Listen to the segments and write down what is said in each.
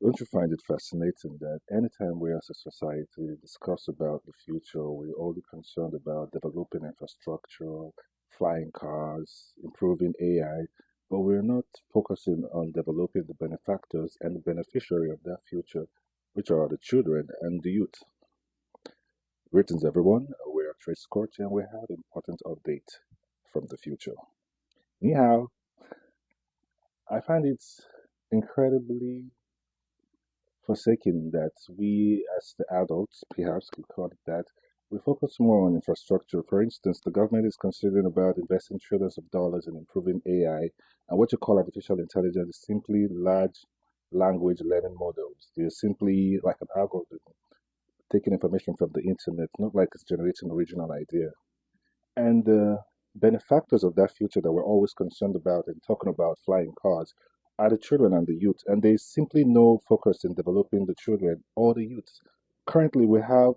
Don't you find it fascinating that anytime we as a society discuss about the future, we're only concerned about developing infrastructure, flying cars, improving AI, but we're not focusing on developing the benefactors and the beneficiary of that future, which are the children and the youth. Greetings, everyone. We're Trace Court and we have important update from the future. Ni hao. I find it incredibly forsaken that we, as the adults, perhaps could call it that, we focus more on infrastructure. For instance, the government is considering about investing trillions of dollars in improving AI, and what you call artificial intelligence is simply large language learning models. They're simply like an algorithm taking information from the internet, not like it's generating original idea. And the benefactors of that future that we're always concerned about and talking about flying cars are the children and the youth. And there's simply no focus in developing the children or the youth. Currently, we have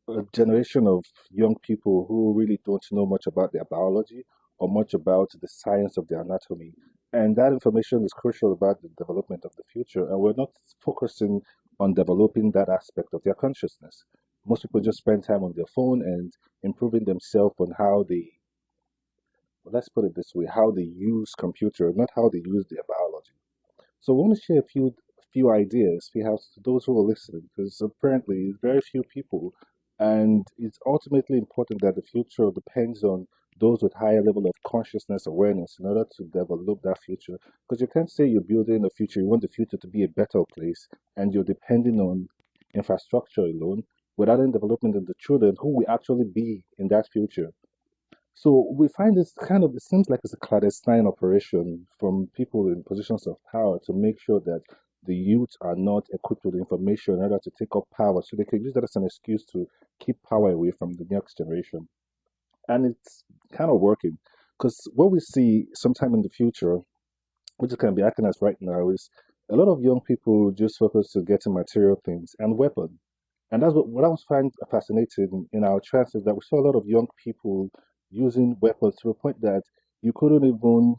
a generation of young people who really don't know much about their biology or much about the science of their anatomy. And that information is crucial about the development of the future. And we're not focusing on developing that aspect of their consciousness. Most people just spend time on their phone and improving themselves on how they, well, let's put it this way, how they use computer, not how they use their biology. So I want to share a few ideas perhaps to those who are listening, because apparently very few people, and it's ultimately important that the future depends on those with higher level of consciousness awareness in order to develop that future. Because you can't say you're building a future, you want the future to be a better place, and you're depending on infrastructure alone without any development of the children who will actually be in that future. So we find this kind of, it seems like it's a clandestine operation from people in positions of power to make sure that the youth are not equipped with information in order to take up power. So they can use that as an excuse to keep power away from the next generation. And it's kind of working. Because what we see sometime in the future, which can be acting as right now, is a lot of young people just focus on getting material things and weapons. And that's what I was find fascinating in our trends is that we saw a lot of young people using weapons to the point that you couldn't even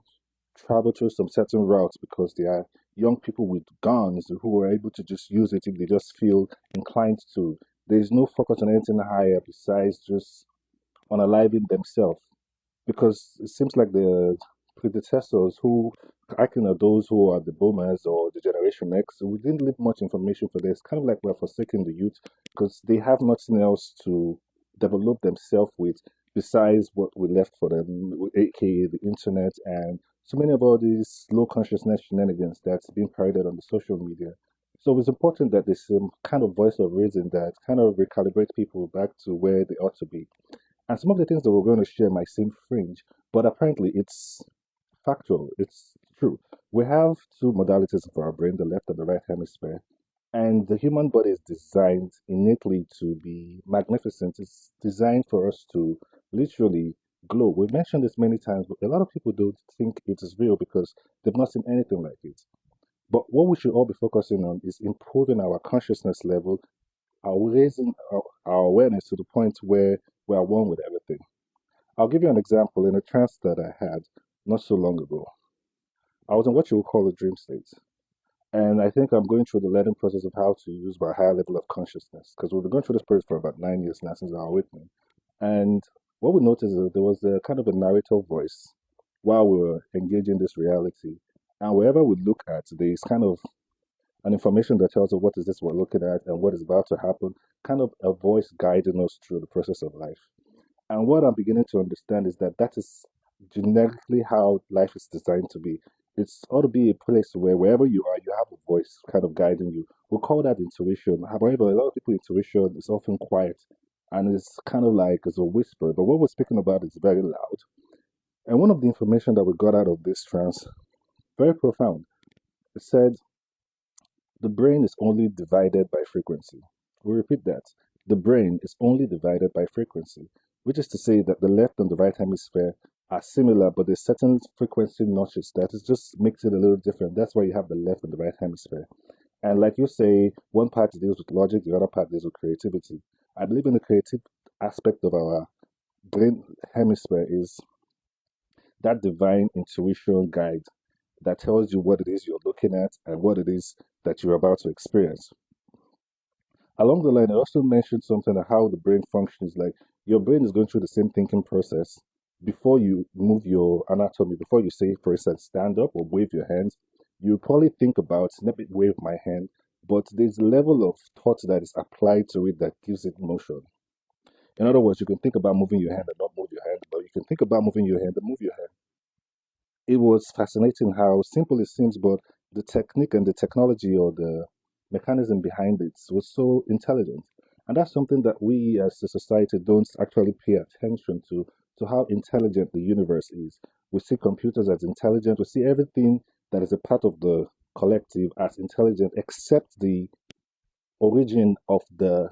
travel through some certain routes because they are young people with guns who are able to just use it if they just feel inclined to. There's no focus on anything higher besides just unaliving themselves because it seems like the predecessors who acting are those who are the boomers or the generation X, we didn't leave much information for this. Kind of like we're forsaking the youth because they have nothing else to develop themselves with besides what we left for them, aka the internet and so many of all these low consciousness shenanigans that's being parodied on the social media. So it's important that there's some kind of voice of reason that kind of recalibrate people back to where they ought to be. And some of the things that we're going to share might seem fringe, but apparently it's factual, it's true. We have two modalities of our brain, the left and the right hemisphere, and the human body is designed innately to be magnificent. It's designed for us to literally glow. We've mentioned this many times, but a lot of people don't think it is real because they've not seen anything like it. But what we should all be focusing on is improving our consciousness level, our raising our awareness to the point where we are one with everything. I'll give you an example in a trance that I had not so long ago. I was in what you would call a dream state. And I think I'm going through the learning process of how to use my higher level of consciousness because we've been going through this process for about 9 years now since I was with me. And what we noticed is that there was a kind of a narrator voice while we were engaging this reality. And wherever we look at, there's kind of an information that tells us what is this we're looking at and what is about to happen, kind of a voice guiding us through the process of life. And what I'm beginning to understand is that that is generically how life is designed to be. It's ought to be a place where wherever you are, you have a voice kind of guiding you. We call that intuition. However, a lot of people intuition is often quiet and it's kind of like it's a whisper. But what we're speaking about is very loud. And one of the information that we got out of this trance, very profound. It said the brain is only divided by frequency. We repeat that. The brain is only divided by frequency, which is to say that the left and the right hemisphere are similar, but there's certain frequency notches that is just makes it a little different. That's why you have the left and the right hemisphere. And like you say, one part deals with logic, the other part deals with creativity. I believe in the creative aspect of our brain hemisphere is that divine intuition guide. that tells you what it is you're looking at and what it is that you're about to experience. Along the line, I also mentioned something of how the brain functions. Like your brain is going through the same thinking process before you move your anatomy. Before you say, for instance, stand up or wave your hands, you probably think about, let me wave my hand. But there's a level of thought that is applied to it that gives it motion. In other words, you can think about moving your hand and not move your hand, but you can think about moving your hand and move your hand. It was fascinating how simple it seems, but the technique and the technology or the mechanism behind it was so intelligent. And that's something that we as a society don't actually pay attention to how intelligent the universe is. We see computers as intelligent, we see everything that is a part of the collective as intelligent, except the origin of the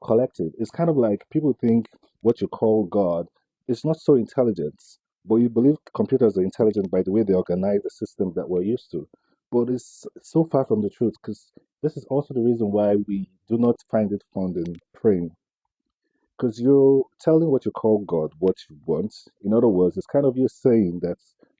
collective. It's kind of like people think what you call God is not so intelligent, but you believe computers are intelligent by the way they organize the system that we're used to. But it's so far from the truth because this is also the reason why we do not find it found in praying. Because you're telling what you call God what you want. In other words, it's kind of you saying that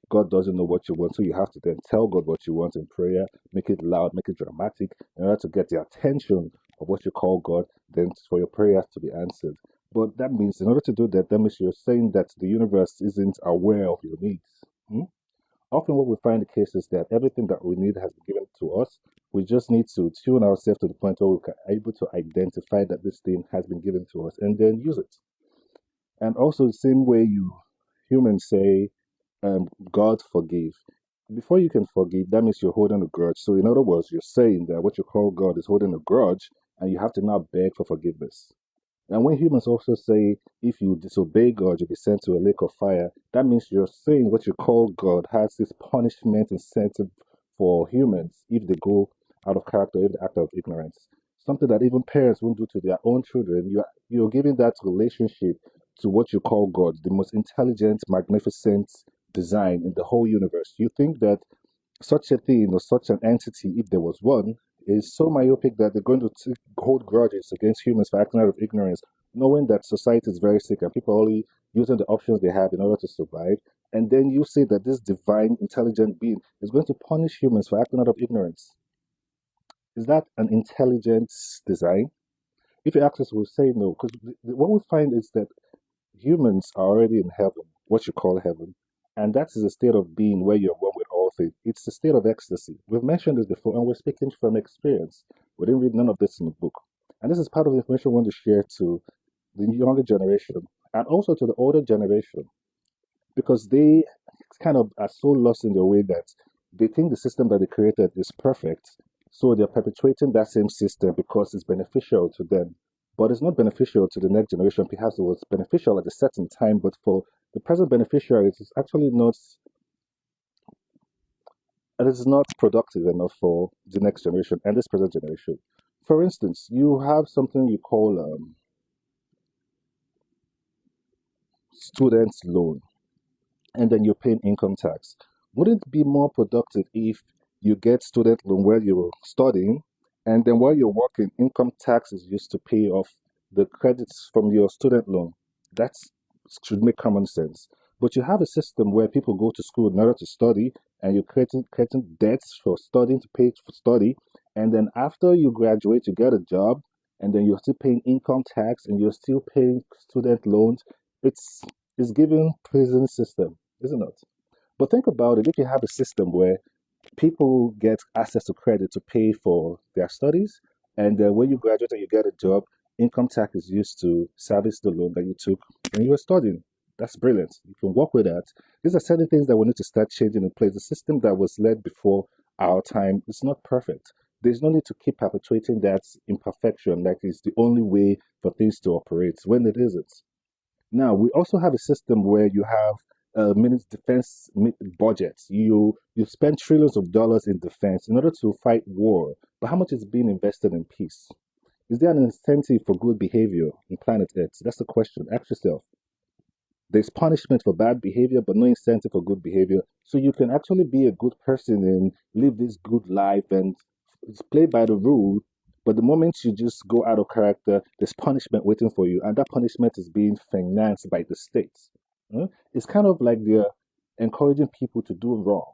God doesn't know what you want, so you have to then tell God what you want in prayer, make it loud, make it dramatic, in order to get the attention of what you call God, then for your prayers to be answered. But that means, in order to do that, that means you're saying that the universe isn't aware of your needs. Hmm? Often, what we find the case is that everything that we need has been given to us. We just need to tune ourselves to the point where we're able to identify that this thing has been given to us and then use it. And also, the same way you humans say, God forgive. Before you can forgive, that means you're holding a grudge. So, in other words, you're saying that what you call God is holding a grudge, and you have to now beg for forgiveness. And when humans also say, if you disobey God, you'll be sent to a lake of fire, that means you're saying what you call God has this punishment incentive for humans if they go out of character, if they act out of ignorance. Something that even parents won't do to their own children. You're giving that relationship to what you call God, the most intelligent, magnificent design in the whole universe. You think that such a thing or such an entity, if there was one, is so myopic that they're going to hold grudges against humans for acting out of ignorance, knowing that society is very sick and people are only using the options they have in order to survive. And then you say that this divine, intelligent being is going to punish humans for acting out of ignorance. Is that an intelligent design? If you ask us, we'll say no, because what we find is that humans are already in heaven, what you call heaven. And that is a state of being where you're one with all things. It's a state of ecstasy. We've mentioned this before, and we're speaking from experience. We didn't read none of this in the book. And this is part of the information we want to share to the younger generation and also to the older generation because they kind of are so lost in their way that they think the system that they created is perfect. So they're perpetuating that same system because it's beneficial to them. But it's not beneficial to the next generation. Perhaps it was beneficial at a certain time, but for the present beneficiaries, it's actually not, it is not productive enough for the next generation and this present generation. For instance, you have something you call student loan and then you're paying income tax. Wouldn't it be more productive if you get student loan while you're studying, and then while you're working, income tax is used to pay off the credits from your student loan? That should make common sense. But you have a system where people go to school in order to study, and you're creating debts for studying to pay for study, and then after you graduate, you get a job, and then you're still paying income tax, and you're still paying student loans. It's it's giving prison system, isn't it? But think about it. If you have a system where people get access to credit to pay for their studies, and then when you graduate and you get a job, income tax is used to service the loan that you took when you were studying. That's brilliant. You can work with that. These are certain things that we need to start changing in place. The system that was led before our time is not perfect. There's no need to keep perpetuating that imperfection like it's the only way for things to operate when it isn't. Now, we also have a system where you have defense budgets. You spend trillions of dollars in defense in order to fight war. But how much is being invested in peace? Is there an incentive for good behavior in planet Earth? That's the question. Ask yourself. There's punishment for bad behavior, but no incentive for good behavior. So you can actually be a good person and live this good life and play by the rule. But the moment you just go out of character, there's punishment waiting for you, and that punishment is being financed by the state. It's kind of like they're encouraging people to do wrong.